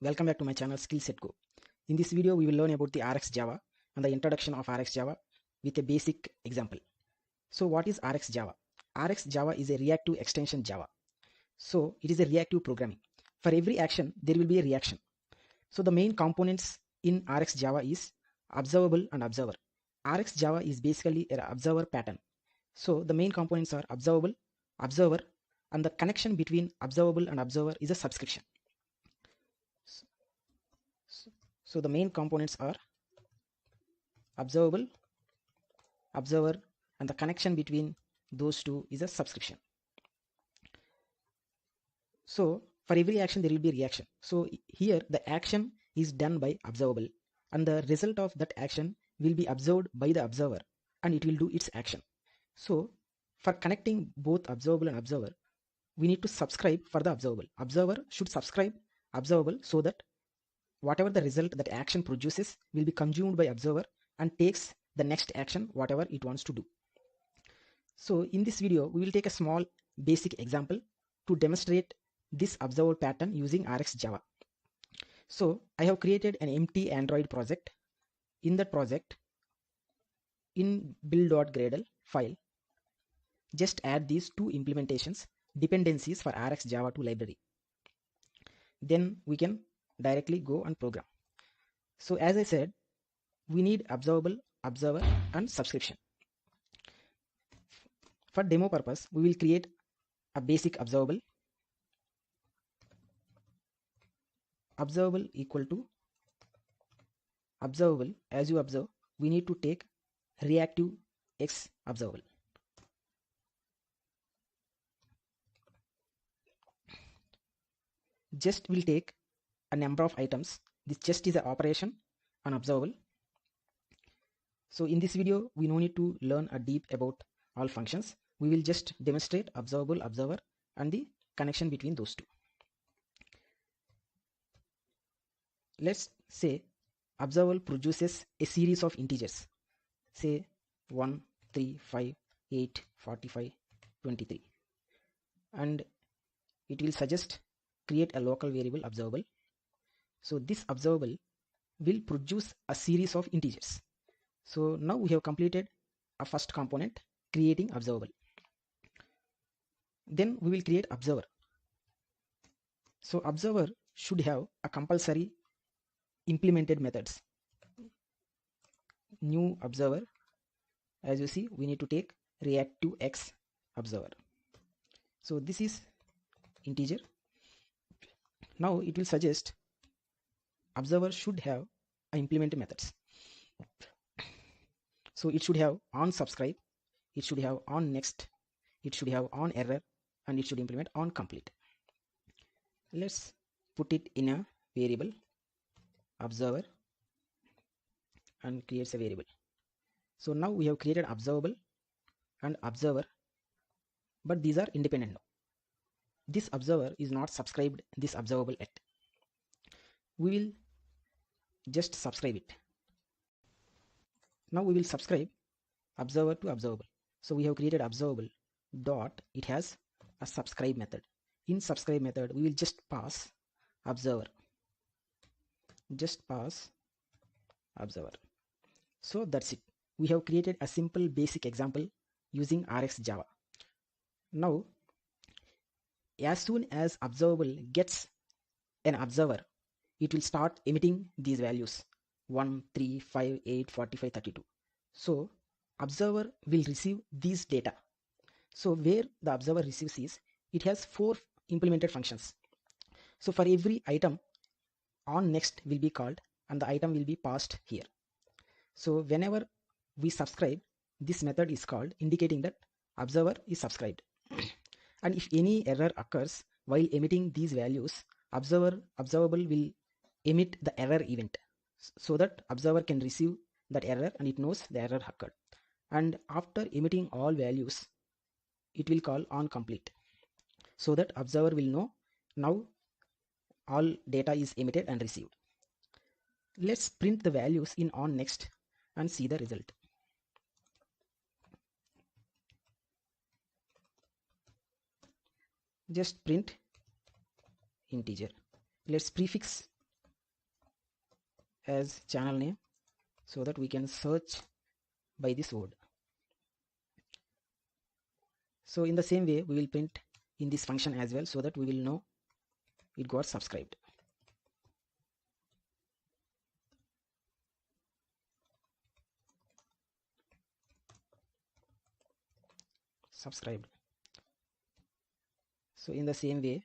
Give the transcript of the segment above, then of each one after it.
welcome back to my channel Skillset Go. In this video we will learn about the Rxjava and the introduction of Rxjava with a basic example. So what is Rxjava? Rxjava is a reactive extension Java. So it is a reactive programming. For every action there will be a reaction. So the main components in Rxjava is observable and observer. Rxjava is basically an observer pattern. So the main components are observable, observer, and the connection between observable and observer is a subscription. So the main components are observable, observer, and the connection between those two is a subscription. So for every action there will be a reaction. So here the action is done by observable and the result of that action will be observed by the observer and it will do its action. So for connecting both observable and observer, we need to subscribe for the observable. Observer should subscribe observable so that whatever the result that action produces will be consumed by observer and takes the next action whatever it wants to do. So in this video we will take a small basic example to demonstrate this observable pattern using Rxjava. So I have created an empty Android project. In that project, in build.gradle file, just add these two implementations dependencies for Rxjava 2 library. Then we can directly go and program. So as I said, we need observable, observer, and subscription. For demo purpose, we will create a basic observable. Observable equal to observable. As you observe, we need to take reactive X observable. Just will take a number of items. This just is an operation on observable. So in this video we no need to learn a deep about all functions. We will just demonstrate observable, observer, and the connection between those two. Let's say observable produces a series of integers, say 1, 3, 5, 8, 45, 23, and it will suggest create a local variable observable. So this observable will produce a series of integers. So now we have completed a first component, creating observable. Then we will create observer. So observer should have a compulsory implemented methods. New observer, as you see, we need to take reactive X observer. So this is integer. Now it will suggest observer should have implemented methods. So it should have on subscribe, it should have on next, it should have on error, and it should implement on complete. Let's put it in a variable observer and creates a variable. So now we have created observable and observer, but these are independent now. This observer is not subscribed this observable yet. We will just subscribe it. Now we will subscribe observer to observable. So we have created observable dot, it has a subscribe method. In subscribe method we will just pass observer, just pass observer. So that's it. We have created a simple basic example using Rxjava. Now as soon as observable gets an observer, it will start emitting these values 1, 3, 5, 8, 45, 32. So observer will receive these data. So where the observer receives is, it has 4 implemented functions. So for every item, on next will be called and the item will be passed here. So whenever we subscribe, this method is called, indicating that observer is subscribed. And if any error occurs while emitting these values, observable will emit the error event so that observer can receive that error and it knows the error occurred. And after emitting all values, it will call on complete so that observer will know now all data is emitted and received. Let's print the values in on next and see the result. Just print integer. Let's prefix as channel name so that we can search by this word. So in the same way, we will print in this function as well so that we will know it got subscribed. Subscribed. So in the same way,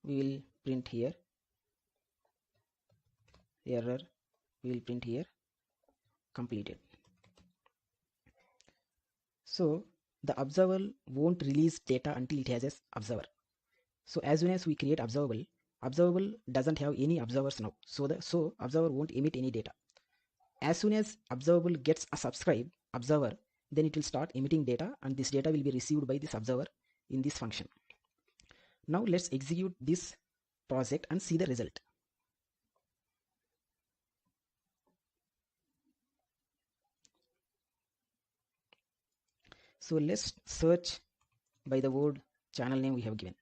we will print here error, we will print here completed. So the observer won't release data until it has an observer. So as soon as we create observable doesn't have any observers now. So observer won't emit any data. As soon as observable gets a subscribe observer, then it will start emitting data, and this data will be received by this observer in this function. Now let's execute this project and see the result. So let's search by the word channel name we have given.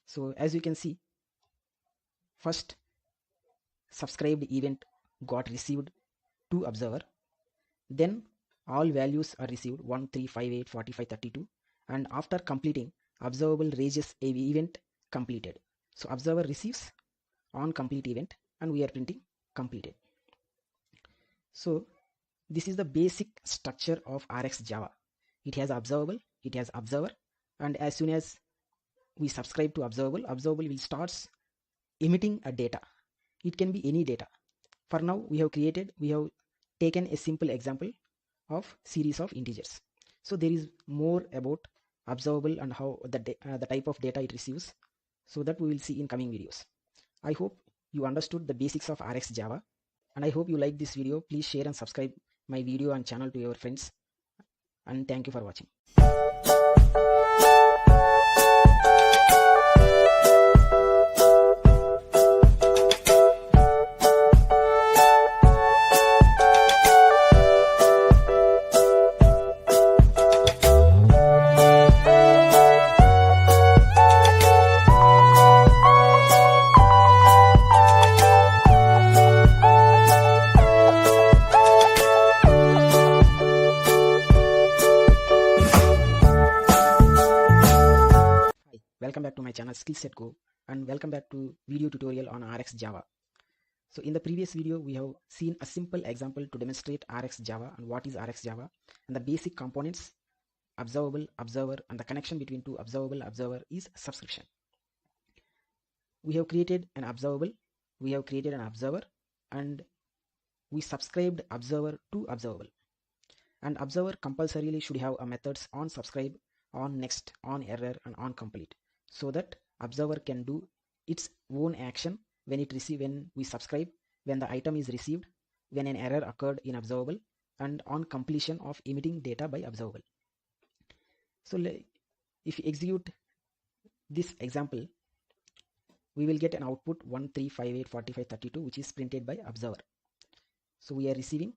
So as you can see, first subscribed event got received to observer, then all values are received 1, 3, 5, 8, 45, 32, and after completing, observable raises a event completed. So observer receives on complete event and we are printing completed. So this is the basic structure of Rxjava. It has observable, it has observer, and as soon as we subscribe to observable will start emitting a data. It can be any data. For now, we have taken a simple example of series of integers. So there is more about observable and how the type of data it receives, so that we will see in coming videos. I hope you understood the basics of Rxjava, and I hope you like this video. Please share and subscribe my video and channel to your friends, and thank you for watching. Welcome back to my channel Skillset Go, and welcome back to video tutorial on Rxjava. So in the previous video, we have seen a simple example to demonstrate Rxjava and what is Rxjava and the basic components observable, observer, and the connection between two observable, observer is subscription. We have created an observable, we have created an observer, and we subscribed observer to observable. And observer compulsorily should have a methods on subscribe, on next, on error, and on complete, so that observer can do its own action when we subscribe, when the item is received, when an error occurred in observable, and on completion of emitting data by observable. So if we execute this example, we will get an output 1, 3, 5, 8, 45, 32, which is printed by observer. So we are receiving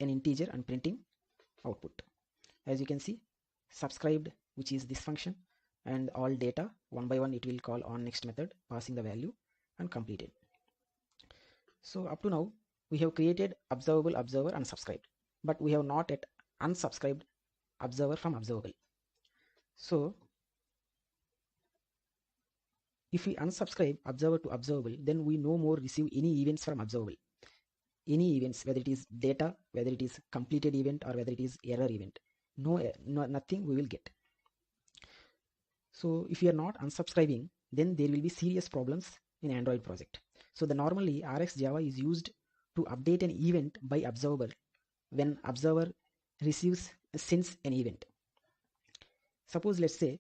an integer and printing output. As you can see, subscribed, which is this function, and all data one by one it will call on next method, passing the value, and completed. So up to now we have created observable, observer, and subscribed, but we have not yet unsubscribed observer from observable. So if we unsubscribe observer to observable, then we no more receive any events from observable. Any events, whether it is data, whether it is completed event, or whether it is error event, nothing we will get. So if you are not unsubscribing, then there will be serious problems in Android project. So normally Rxjava is used to update an event by observer when observer sends an event. Suppose, let's say,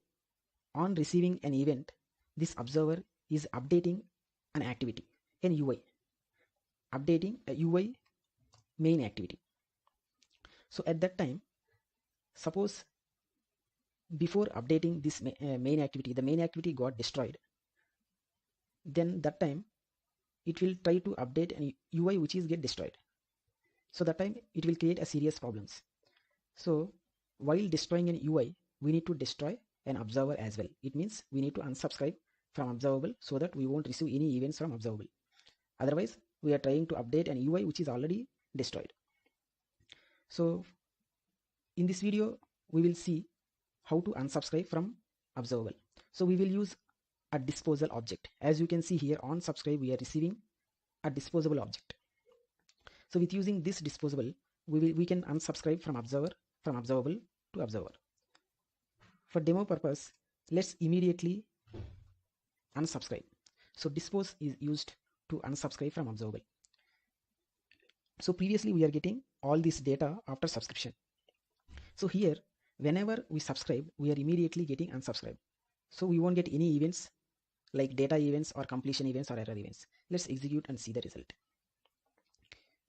on receiving an event, this observer is updating an activity, an UI, updating a UI main activity. So at that time, suppose before updating this main activity, the main activity got destroyed, then that time it will try to update an UI which is get destroyed. So that time it will create a serious problems. So while destroying an UI, we need to destroy an observer as well. It means we need to unsubscribe from observable so that we won't receive any events from observable. Otherwise we are trying to update an UI which is already destroyed. So in this video we will see how to unsubscribe from observable. So we will use a disposal object. As you can see here, on subscribe we are receiving a disposable object. So with using this disposable, we can unsubscribe from observable to observer. For demo purpose, let's immediately unsubscribe. So dispose is used to unsubscribe from observable. So previously we are getting all this data after subscription. So here, whenever we subscribe, we are immediately getting unsubscribe. So we won't get any events like data events or completion events or error events. Let's execute and see the result.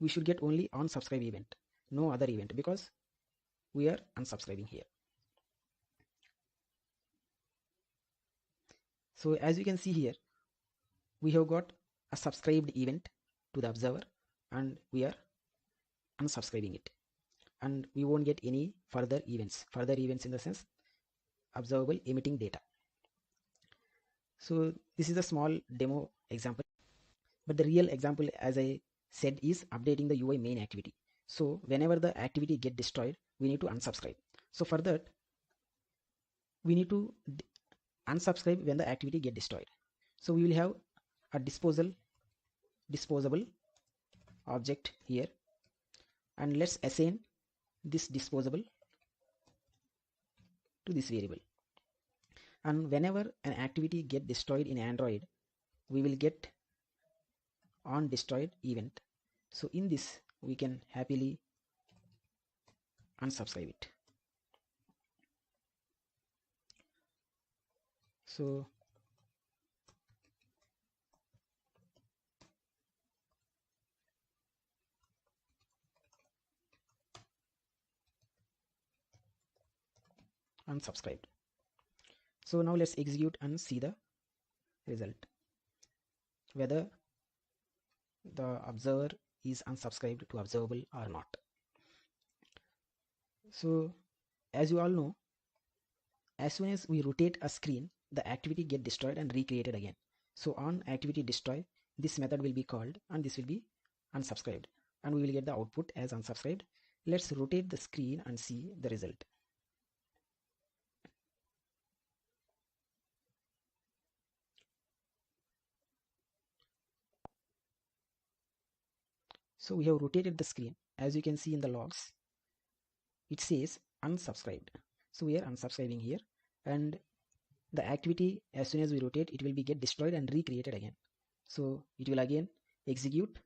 We should get only on subscribe event, no other event, because we are unsubscribing here. So as you can see here, we have got a subscribed event to the observer and we are unsubscribing it, and we won't get any further events in the sense observable emitting data. So this is a small demo example, but the real example, as I said, is updating the UI main activity. So whenever the activity get destroyed, we need to unsubscribe. So for that, we need to unsubscribe when the activity get destroyed. So we will have a disposable object here, and let's assign this disposable to this variable. And whenever an activity get destroyed in Android, we will get on destroyed event. So in this we can happily unsubscribe it. So unsubscribed. So now let's execute and see the result, whether the observer is unsubscribed to observable or not. So as you all know, as soon as we rotate a screen, the activity get destroyed and recreated again. So on activity destroy, this method will be called and this will be unsubscribed, and we will get the output as unsubscribed. Let's rotate the screen and see the result. So we have rotated the screen. As you can see in the logs, it says unsubscribed. So we are unsubscribing here, and the activity, as soon as we rotate, it will be get destroyed and recreated again. So it will again execute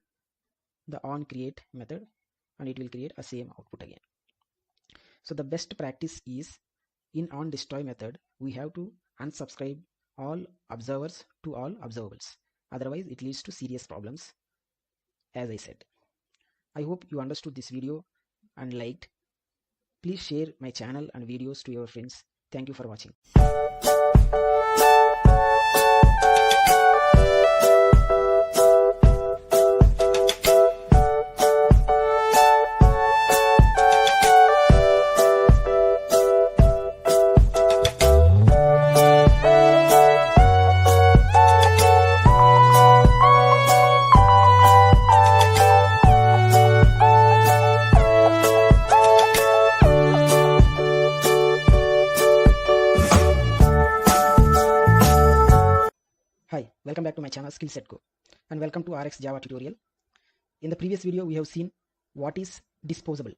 the on create method and it will create a same output again. So the best practice is, in on destroy method, we have to unsubscribe all observers to all observables. Otherwise it leads to serious problems, as I said. I hope you understood this video and liked. Please share my channel and videos to your friends. Thank you for watching. Hi, welcome back to my channel Skill Set Go, and welcome to Rxjava tutorial. In the previous video we have seen what is disposable,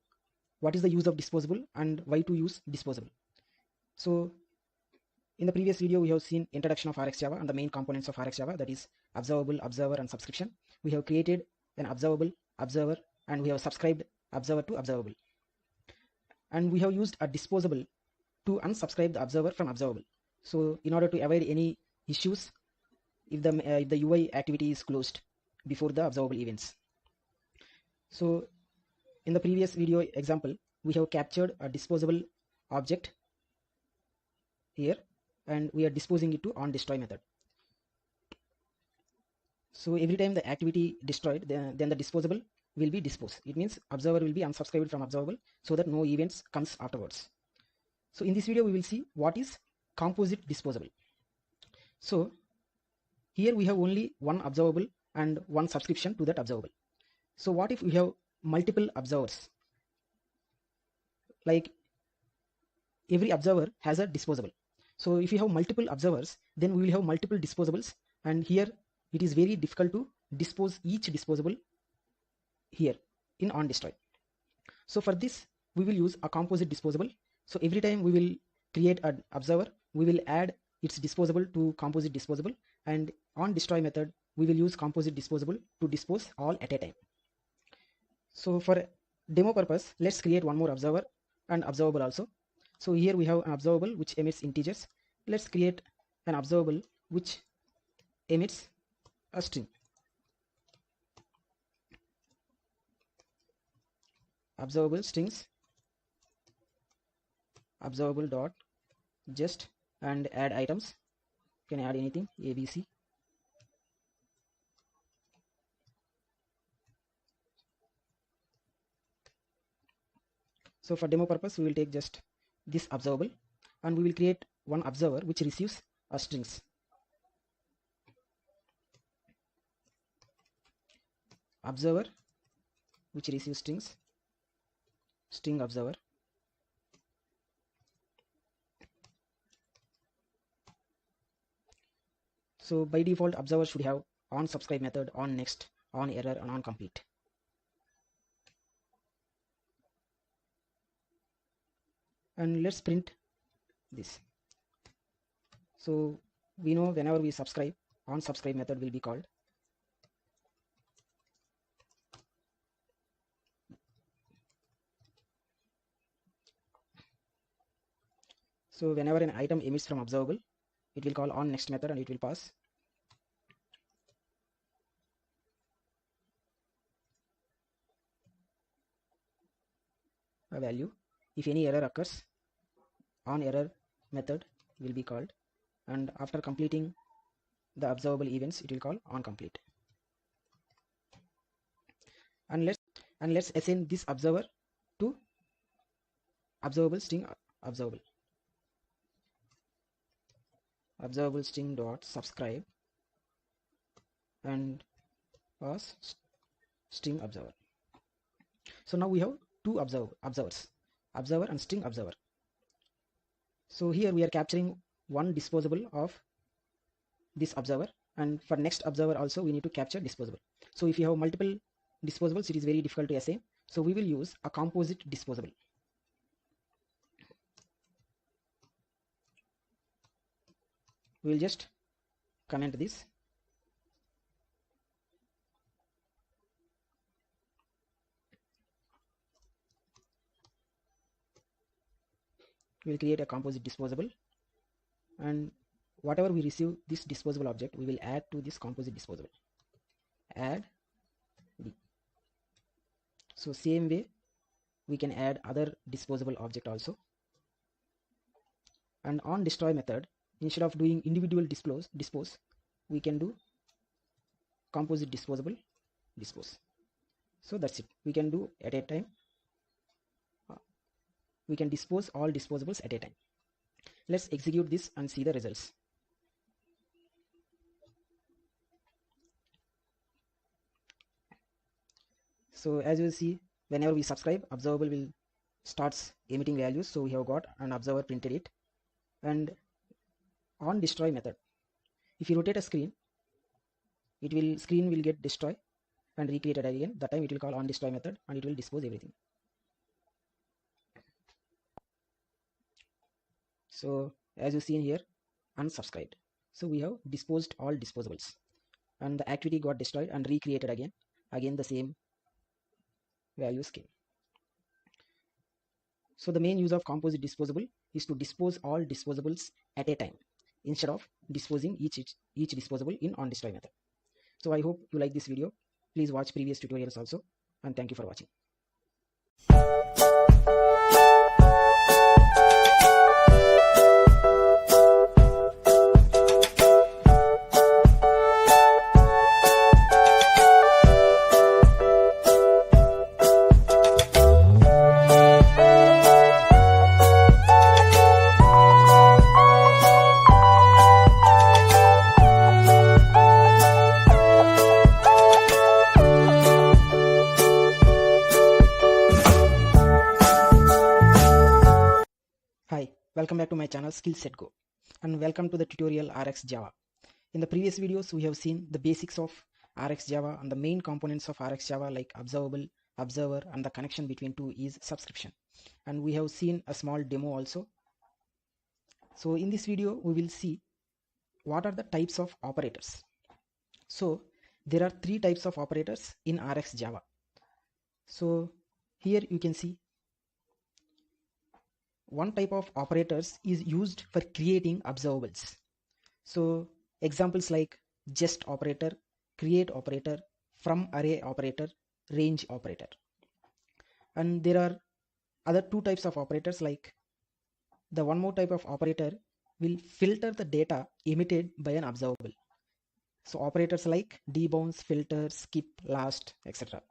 what is the use of disposable and why to use disposable. So in the previous video we have seen introduction of Rxjava and the main components of Rxjava, that is observable, observer and subscription. We have created an observable, observer, and we have subscribed observer to observable, and we have used a disposable to unsubscribe the observer from observable. So in order to avoid any issues if the UI activity is closed before the observable events. So in the previous video example, we have captured a disposable object here and we are disposing it to on destroy method. So every time the activity destroyed, then the disposable will be disposed. It means observer will be unsubscribed from observable so that no events comes afterwards. So in this video we will see what is composite disposable. So here we have only one observable and one subscription to that observable. So what if we have multiple observers? Like every observer has a disposable. So if you have multiple observers, then we will have multiple disposables, and here it is very difficult to dispose each disposable here in onDestroy. So for this we will use a composite disposable. So every time we will create an observer, we will add its disposable to composite disposable, and on destroy method we will use composite disposable to dispose all at a time. So for demo purpose, let's create one more observer and observable also. So here we have an observable which emits integers. Let's create an observable which emits a string. Observable strings observable dot just, and add items. You can add anything, ABC. So for demo purpose we will take just this observable, and we will create one observer which receives a strings. Observer which receives strings, string observer. So by default observer should have on subscribe method, on next, on error, and on complete. And let's print this. So we know whenever we subscribe, on subscribe method will be called. So whenever an item emits from observable, it will call on next method, and it will pass a value. If any error occurs, on error method will be called, and after completing the observable events it will call on complete. And let's assign this observer to observable string observable string dot subscribe and pass string observer. So now we have two observers, observer and string observer. So here we are capturing one disposable of this observer, and for next observer also we need to capture disposable. So if you have multiple disposables, it is very difficult to assign. So we will use a composite disposable. We will just comment this. We will create a composite disposable, and whatever we receive this disposable object, we will add to this composite disposable. Add D. So same way we can add other disposable object also. And on destroy method, instead of doing individual dispose, we can do composite disposable dispose. So that's it. We can do at a time. We can dispose all disposables at a time. Let's execute this and see the results. So as you see, whenever we subscribe, observable will starts emitting values. So we have got an observer printed it. And on destroy method, if you rotate a screen, screen will get destroy and recreated again. That time it will call on destroy method, and it will dispose everything. So as you see in here, unsubscribed. So we have disposed all disposables, and the activity got destroyed and recreated again the same values came. So the main use of composite disposable is to dispose all disposables at a time instead of disposing each disposable in on destroy method. So I hope you like this video. Please watch previous tutorials also, and thank you for watching. back to my channel Skill Set Go, and welcome to the tutorial Rxjava. In the previous videos we have seen the basics of Rxjava and the main components of Rxjava like observable, observer, and the connection between two is subscription. And we have seen a small demo also. So in this video we will see what are the types of operators. So there are three types of operators in Rxjava. So here you can see one type of operators is used for creating observables. So examples like just operator, create operator, from array operator, range operator. And there are other two types of operators, like the one more type of operator will filter the data emitted by an observable. So operators like debounce, filter, skip, last, etc.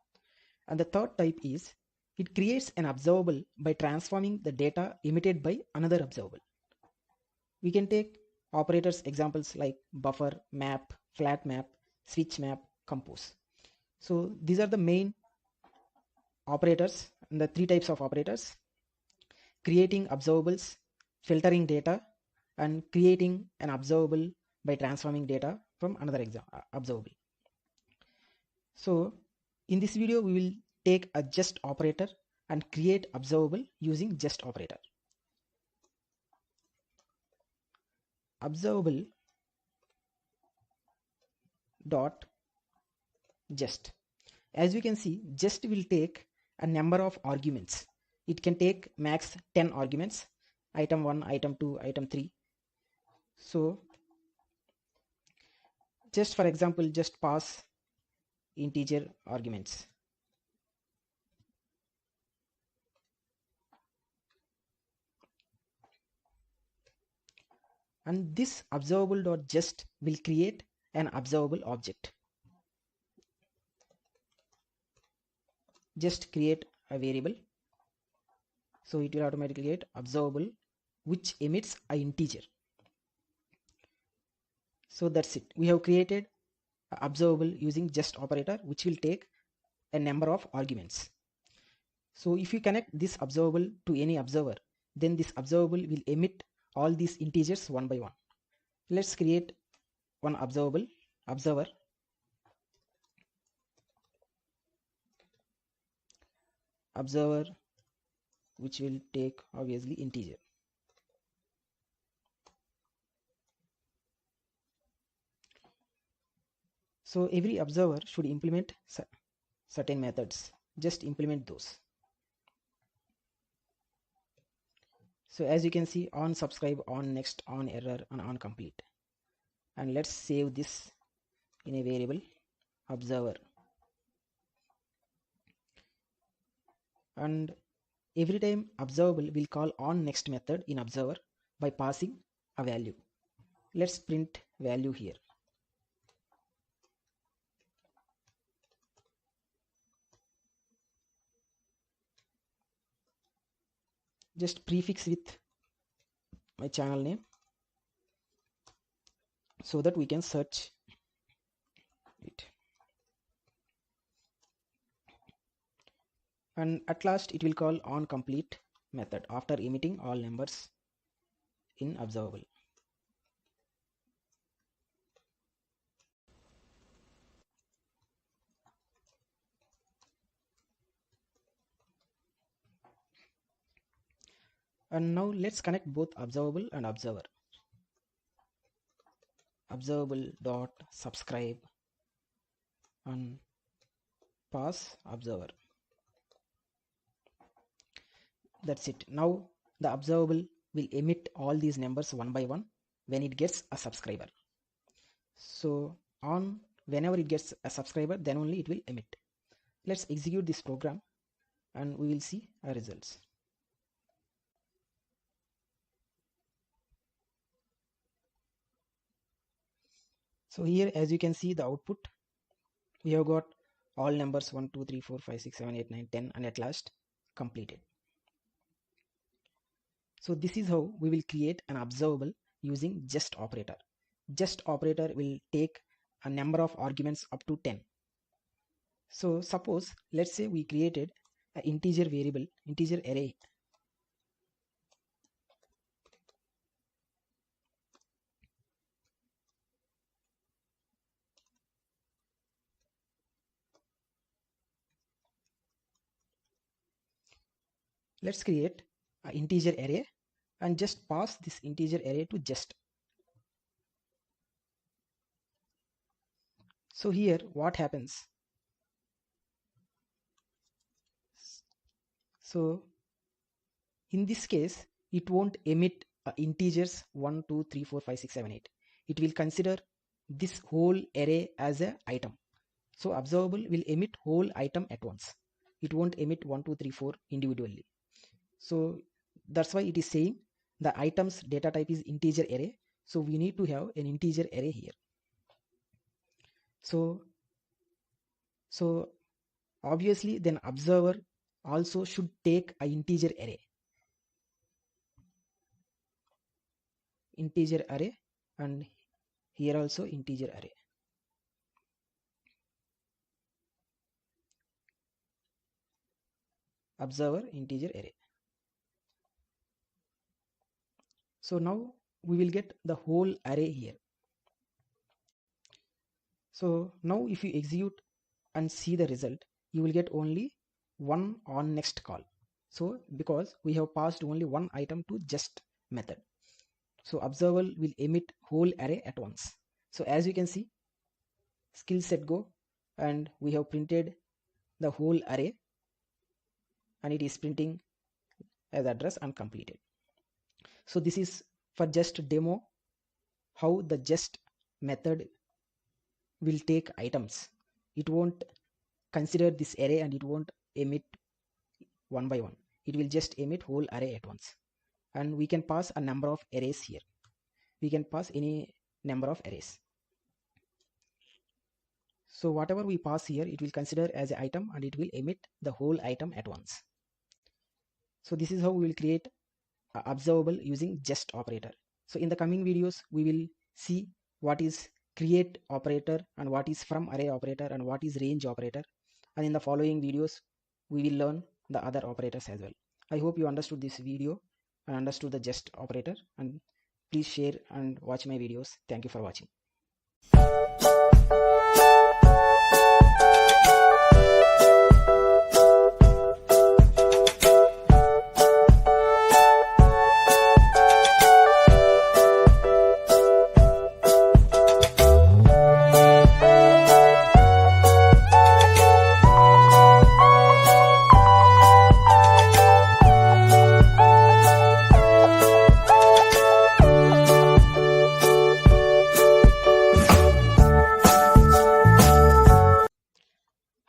And the third type is it creates an observable by transforming the data emitted by another observable. We can take operators examples like buffer, map, flat map, switch map, compose. So these are the main operators and the three types of operators: creating observables, filtering data, and creating an observable by transforming data from another observable. So in this video we will take a just operator and create observable using just operator. Observable dot just. As you can see, just will take a number of arguments. It can take max 10 arguments, item 1, item 2, item 3. So just for example, just pass integer arguments. And this observable.just will create an observable object. Just create a variable, so it will automatically create observable which emits an integer. So that's it. We have created an observable using just operator which will take a number of arguments. So if you connect this observable to any observer, then this observable will emit all these integers one by one. Let's create one observer, which will take obviously integer. So every observer should implement certain methods. Just implement those. So as you can see, on subscribe, on next, on error, and on complete. And let's save this in a variable observer. And every time observable will call on next method in observer by passing a value. Let's print value here. Just prefix with my channel name so that we can search it. And at last it will call on complete method after emitting all numbers in observable. And now let's connect both observable and observer. Observable dot subscribe and pass observer. That's it. Now the observable will emit all these numbers one by one when it gets a subscriber. So on whenever it gets a subscriber, then only it will emit. Let's execute this program and we will see our results. So here as you can see the output, we have got all numbers 1, 2, 3, 4, 5, 6, 7, 8, 9, 10 and at last completed. So this is how we will create an observable using just operator. Just operator will take a number of arguments up to 10. So suppose let's say we created an integer variable, integer array. Let's create an integer array and just pass this integer array to just. So here what happens? So in this case, it won't emit integers 1, 2, 3, 4, 5, 6, 7, 8. It will consider this whole array as an item. So observable will emit whole item at once. It won't emit 1, 2, 3, 4 individually. So that's why it is saying the items data type is integer array. So we need to have an integer array here. So obviously then observer also should take a integer array. Integer array, and here also integer array. Observer integer array. So now we will get the whole array here. So now if you execute and see the result, you will get only one on next call. So because we have passed only one item to just method. So observer will emit whole array at once. So as you can see, skill set go, and we have printed the whole array, and it is printing as address and completed. So this is for just demo how the just method will take items. It won't consider this array and it won't emit one by one. It will just emit whole array at once. And we can pass a number of arrays here. We can pass any number of arrays. So whatever we pass here, it will consider as an item and it will emit the whole item at once. So this is how we will create observable using just operator. So in the coming videos, we will see what is create operator and what is from array operator and what is range operator. And in the following videos, we will learn the other operators as well. I hope you understood this video and understood the just operator, and please share and watch my videos. Thank you for watching.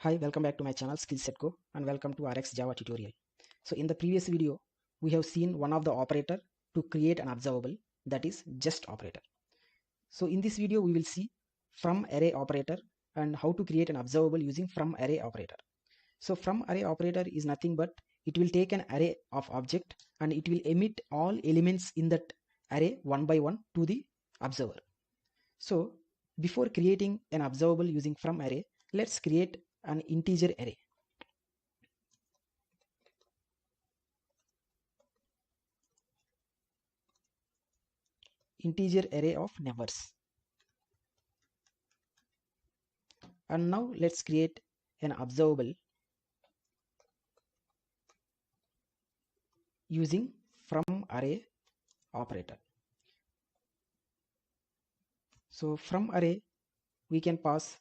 Hi, welcome back to my channel Skillset Go, and welcome to Rxjava tutorial. So in the previous video, we have seen one of the operator to create an observable, that is just operator. So in this video, we will see from array operator and how to create an observable using from array operator. So from array operator is nothing but it will take an array of object and it will emit all elements in that array one by one to the observer. So before creating an observable using from array, let's create an integer array. Integer array of numbers. And now let's create an observable using from array operator. So from array, we can pass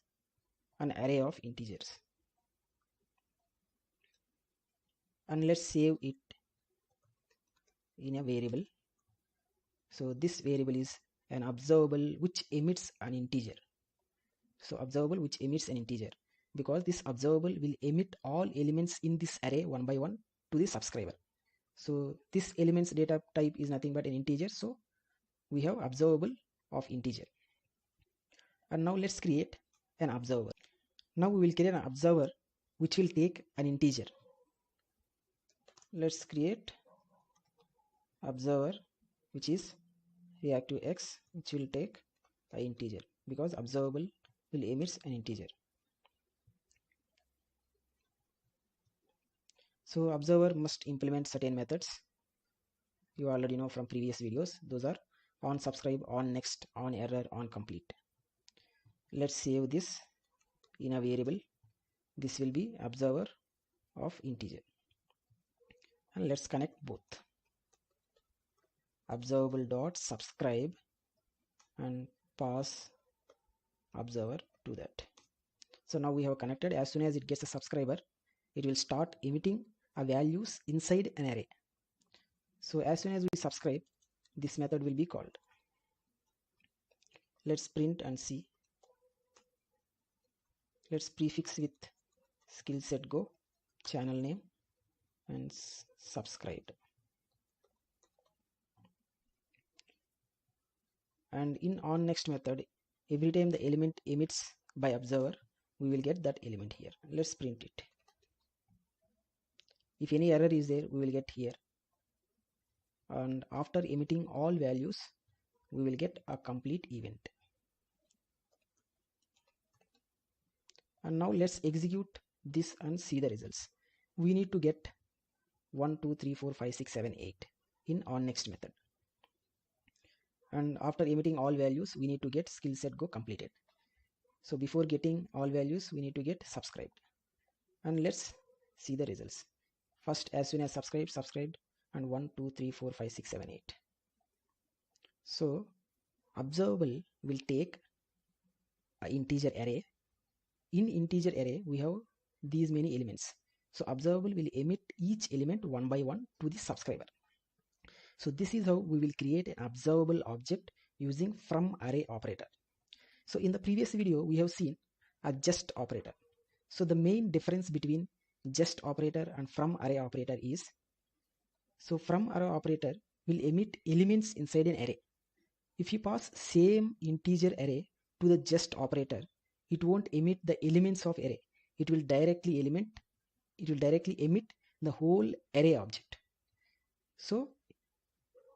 an array of integers, and let's save it in a variable. So this variable is an observable which emits an integer. So observable which emits an integer, because this observable will emit all elements in this array one by one to the subscriber. So this element's data type is nothing but an integer, so we have observable of integer. And now let's create an observer. Now we will create an observer which will take an integer. Let's create observer which is reactive x, which will take an integer, because observable will emit an integer. So observer must implement certain methods. You already know from previous videos. Those are on subscribe, on next, on error, on complete. Let's save this in a variable. This will be observer of integer. and let's connect both. Observable dot subscribe and pass observer to that. So now we have connected. As soon as it gets a subscriber, it will start emitting a values inside an array. So as soon as we subscribe, this method will be called. Let's print and see. Let's prefix with skill set go, channel name, and subscribed. And in on next method, every time the element emits by observer, we will get that element here. Let's print it. If any error is there, we will get here. And after emitting all values, we will get a complete event. And now let's execute this and see the results. We need to get 1 2 3 4 5 6 7 8 in on next method. And after emitting all values, we need to get skill set go completed. So before getting all values, we need to get subscribed. And let's see the results. First, as soon as subscribed, and 1 2 3 4 5 6 7 8. So observable will take an integer array. In integer array, we have these many elements. So observable will emit each element one by one to the subscriber. So this is how we will create an observable object using from array operator. So in the previous video, we have seen a just operator. So the main difference between just operator and from array operator is, so from array operator will emit elements inside an array. If you pass same integer array to the just operator, it won't emit the elements of array. It will directly emit the whole array object. So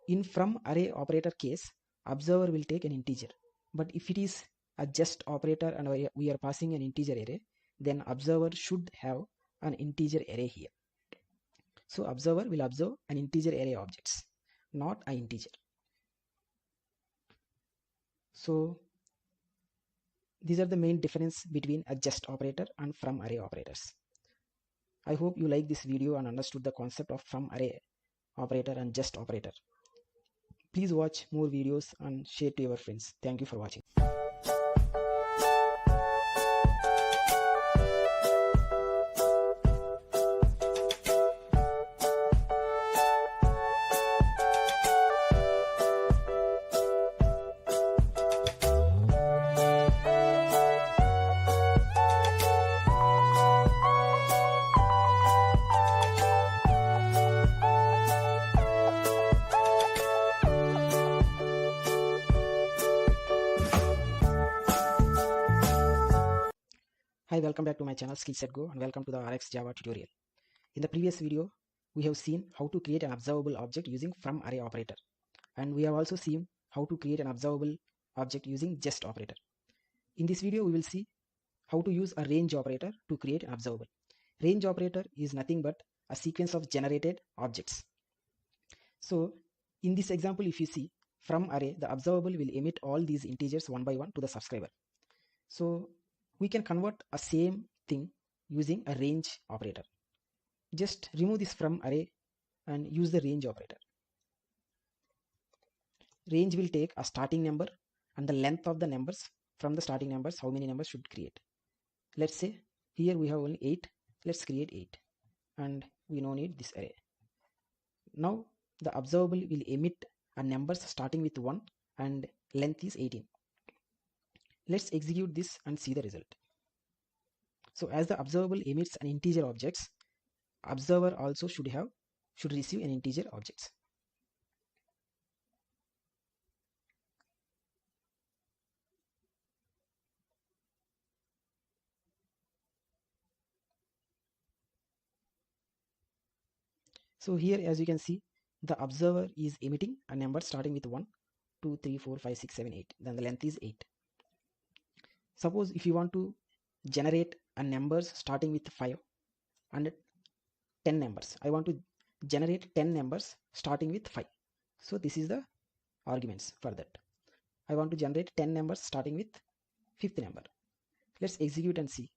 in from array operator case, observer will take an integer. But if it is a just operator and we are passing an integer array, then observer should have an integer array here. So observer will observe an integer array objects, not an integer. So these are the main difference between a just operator and from array operators. I hope you like this video and understood the concept of from array operator and just operator. Please watch more videos and share to your friends. Thank you for watching. Hi, welcome back to my channel Skill Set Go, and welcome to the Rxjava tutorial. In the previous video, we have seen how to create an observable object using from array operator, and we have also seen how to create an observable object using just operator. In this video, we will see how to use a range operator to create an observable. Range operator is nothing but a sequence of generated objects. So in this example, if you see from array, the observable will emit all these integers one by one to the subscriber. So we can convert a same thing using a range operator. Just remove this from array and use the range operator. Range will take a starting number and the length of the numbers from the starting numbers, how many numbers should create. Let's say here we have only 8. Let's create 8 and we no need this array. Now the observable will emit a numbers starting with 1 and length is 18. Let's execute this and see the result. So as the observable emits an integer objects, observer also should receive an integer objects. So here, as you can see, the observer is emitting a number starting with 1, 2, 3, 4, 5, 6, 7, 8. Then the length is 8. Suppose if you want to generate a numbers starting with 5 and 10 numbers. I want to generate 10 numbers starting with 5. So this is the arguments for that. I want to generate 10 numbers starting with 5th number. Let's execute and see.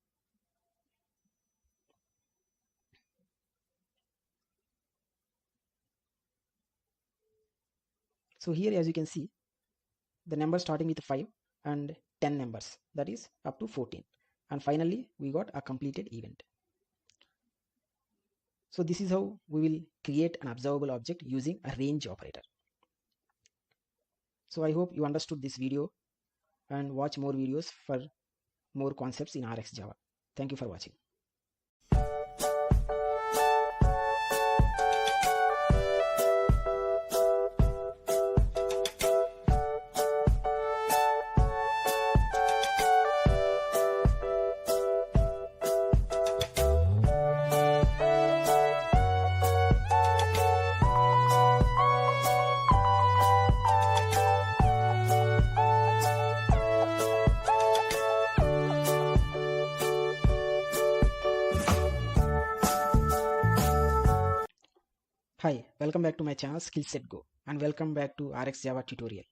So here as you can see, the number starting with 5 and 10 numbers, that is up to 14, and finally we got a completed event. So this is how we will create an observable object using a range operator. So I hope you understood this video, and watch more videos for more concepts in Rxjava. Thank you for watching. Hi, welcome back to my channel Skillset Go, and welcome back to Rxjava tutorial.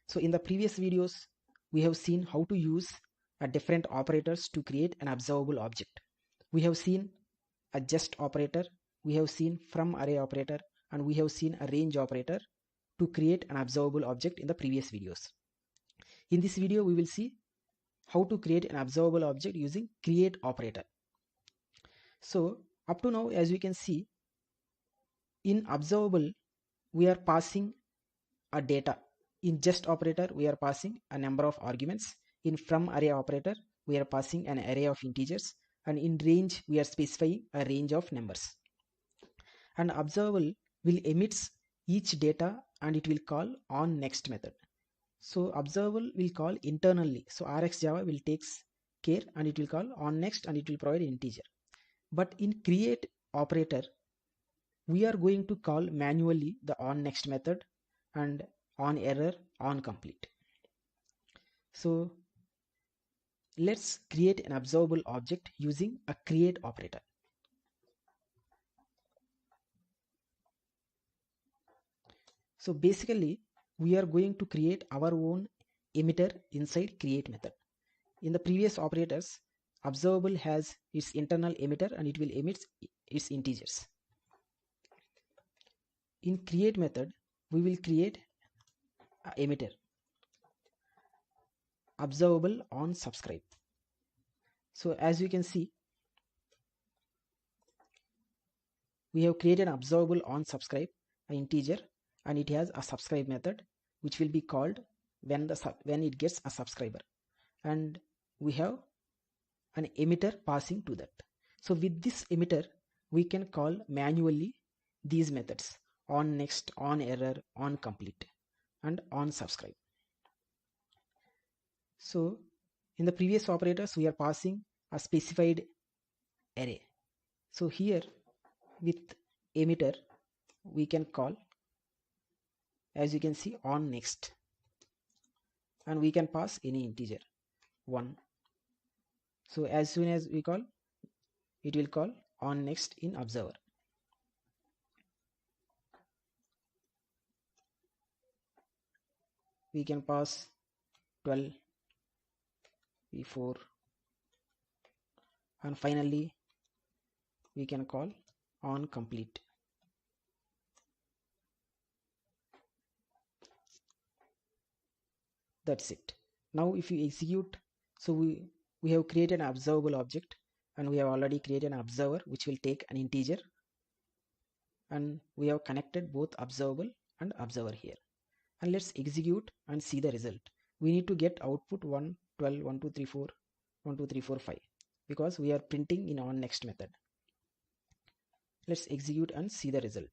So in the previous videos, we have seen how to use different operators to create an observable object. We have seen a just operator, we have seen from array operator, and we have seen a range operator to create an observable object in the previous videos. In this video, we will see how to create an observable object using create operator. So up to now, as we can see, in observable we are passing a data. In just operator we are passing a number of arguments. In from array operator we are passing an array of integers, and in range we are specifying a range of numbers. And observable will emits each data and it will call on next method. So observable will call internally, so Rxjava will takes care and it will call on next and it will provide integer. But in create operator we are going to call manually the on next method and on error, on complete. So let's create an observable object using a create operator. So basically we are going to create our own emitter inside create method. In the previous operators, observable has its internal emitter and it will emit its integers. In create method we will create an emitter observable on subscribe. So as you can see, we have created an observable on subscribe, an integer, and it has a subscribe method which will be called when it gets a subscriber, and we have an emitter passing to that. So with this emitter we can call manually these methods: on next, on error, on complete, and on subscribe. So in the previous operators we are passing a specified array. So here with emitter we can call, as you can see, on next, and we can pass any integer 1. So as soon as we call, it will call on next in observer. We can pass 12, v4, and finally we can call on complete. That's it. Now if you execute, so we have created an observable object, and we have already created an observer which will take an integer, and we have connected both observable and observer here. And let's execute and see the result. We need to get output 1, 12, 1, 2, 3, 4, 1, 2, 3, 4, 5, because we are printing in on next method. Let's execute and see the result.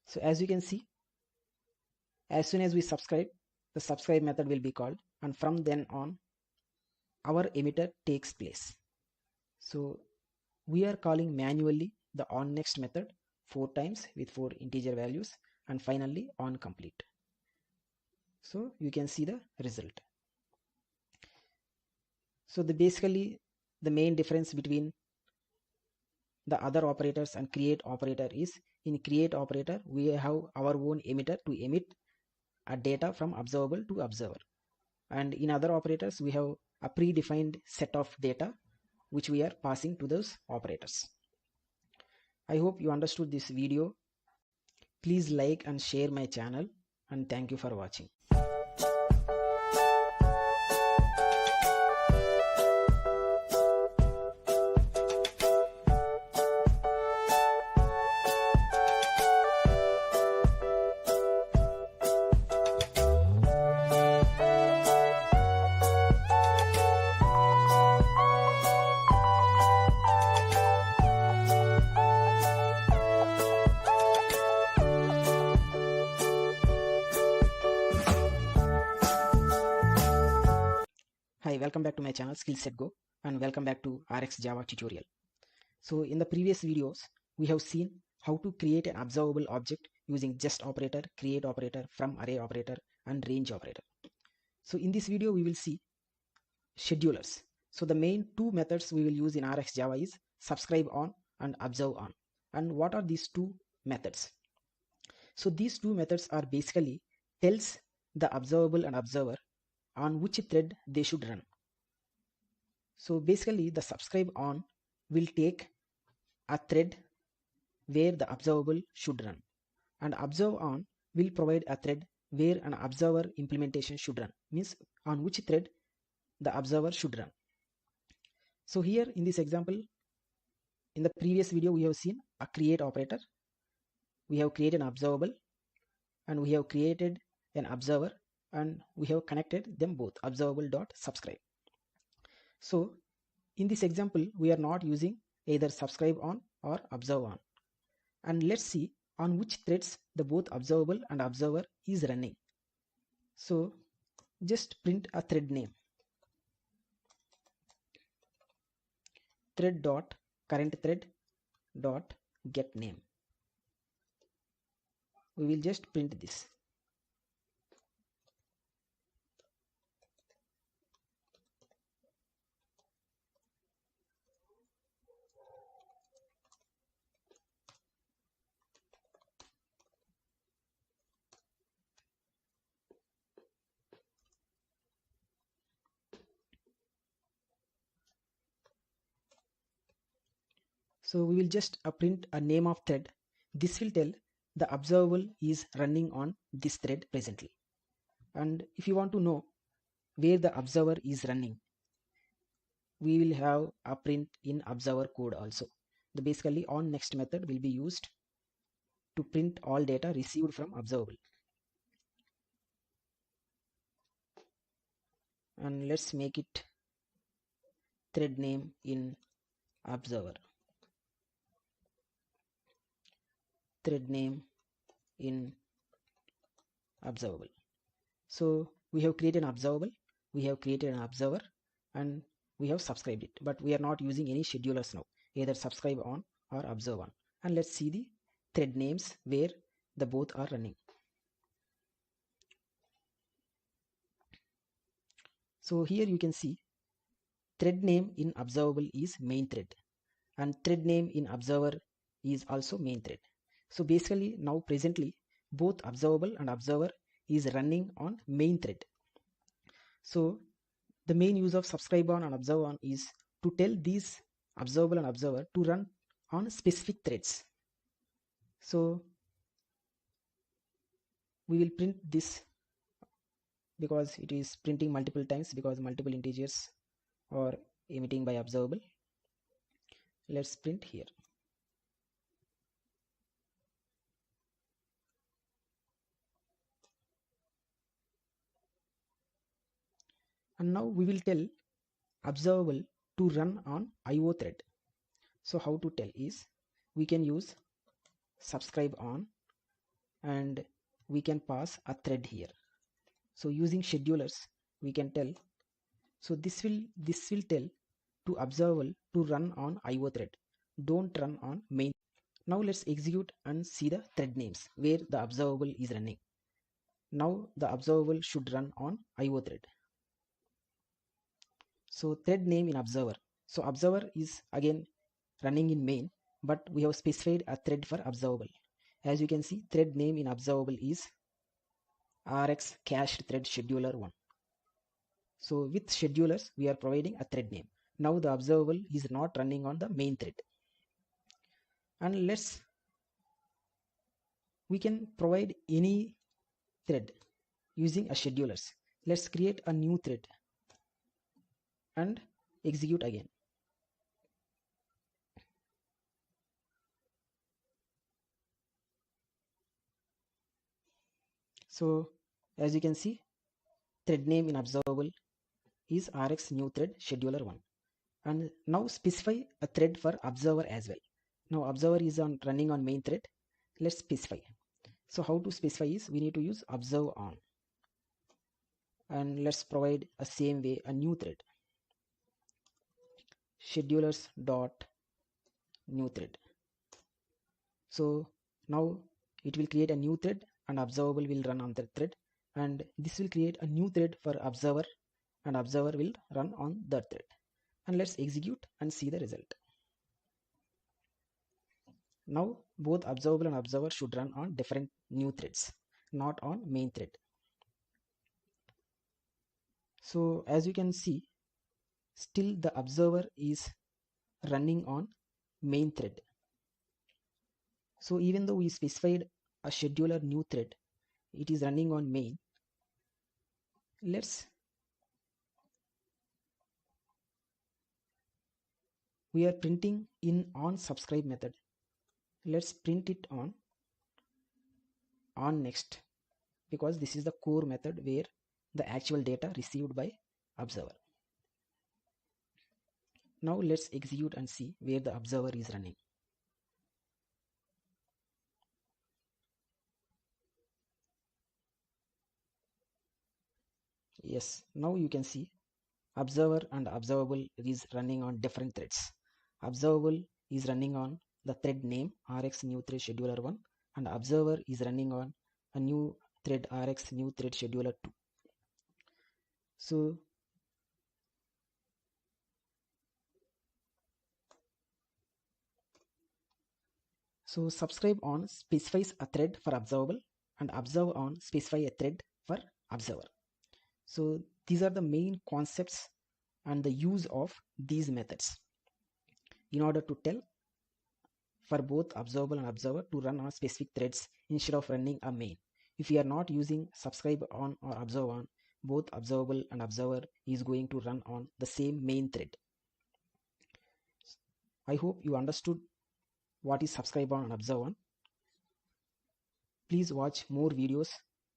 So as you can see, as soon as we subscribe, the subscribe method will be called, and from then on our emitter takes place. So we are calling manually the on next method 4 times with 4 integer values, and finally on complete. So you can see the result. So basically the main difference between the other operators and create operator is, in create operator we have our own emitter to emit a data from observable to observer, and in other operators we have a predefined set of data which we are passing to those operators. I hope you understood this video. Please like and share my channel, and thank you for watching. Hi, welcome back to my channel Skillset Go, and welcome back to Rxjava tutorial. So in the previous videos, we have seen how to create an observable object using just operator, create operator, from array operator, and range operator. So in this video, we will see schedulers. So the main two methods we will use in Rxjava is subscribe on and observe on. And what are these two methods? So these two methods are basically tells the observable and observer on which thread they should run. So basically the subscribe on will take a thread where the observable should run, and observe on will provide a thread where an observer implementation should run, means on which thread the observer should run. So here in this example, in the previous video, we have seen a create operator, we have created an observable, and we have created an observer, and we have connected them both, observable.subscribe. So in this example, we are not using either subscribe on or observe on. And let's see on which threads the both observable and observer is running. So just print a thread name, thread dot current thread dot get name. We will just print this. So we will just print a name of thread. This will tell the observable is running on this thread presently. And if you want to know where the observer is running, we will have a print in observer code also. The basically on next method will be used to print all data received from observable. And let's make it thread name in observer, thread name in observable. So we have created an observable, we have created an observer, and we have subscribed it, but we are not using any schedulers now, either subscribe on or observe on. And let's see the thread names where the both are running. So here you can see thread name in observable is main thread, and thread name in observer is also main thread. So basically now presently both observable and observer is running on main thread. So the main use of subscribe on and observe on is to tell these observable and observer to run on specific threads. So we will print this because it is printing multiple times because multiple integers are emitting by observable. Let's print here. And now we will tell observable to run on IO thread. So how to tell is we can use subscribe on and we can pass a thread here. So using schedulers we can tell, so this will tell to observable to run on IO thread, don't run on main. Now let's execute and see the thread names where the observable is running. Now the observable should run on IO thread. So thread name in observer. So observer is again running in main, but we have specified a thread for observable. As you can see, thread name in observable is Rx cached thread scheduler 1. So with schedulers, we are providing a thread name. now the observable is not running on the main thread. And we can provide any thread using a schedulers. Let's create a new thread and execute again. So as you can see, thread name in observable is Rx new thread scheduler 1. And now specify a thread for observer as well. Now observer is running on main thread. Let's specify. So how to specify is we need to use observe on, and let's provide a same way a new thread, schedulers dot new thread. So now it will create a new thread and observable will run on that thread, and this will create a new thread for observer and observer will run on that thread. And let's execute and see the result. Now both observable and observer should run on different new threads, not on main thread. So as you can see, still the observer is running on main thread. So even though we specified a scheduler new thread, it is running on main. We are printing in on subscribe method. Let's print it on next, because this is the core method where the actual data received by observer. Now let's execute and see where the observer is running. Yes, now you can see observer and observable is running on different threads. Observable is running on the thread name Rx new thread scheduler 1, and observer is running on a new thread Rx new thread scheduler 2. So subscribe on specifies a thread for observable, and observe on specify a thread for observer. So these are the main concepts and the use of these methods in order to tell for both observable and observer to run on specific threads instead of running a main. If we are not using subscribe on or observe on, both observable and observer is going to run on the same main thread. I hope you understood what is subscribe on and observe on. Please watch more videos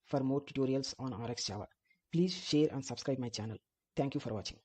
for more tutorials on Rxjava. Please share and subscribe my channel. Thank you for watching.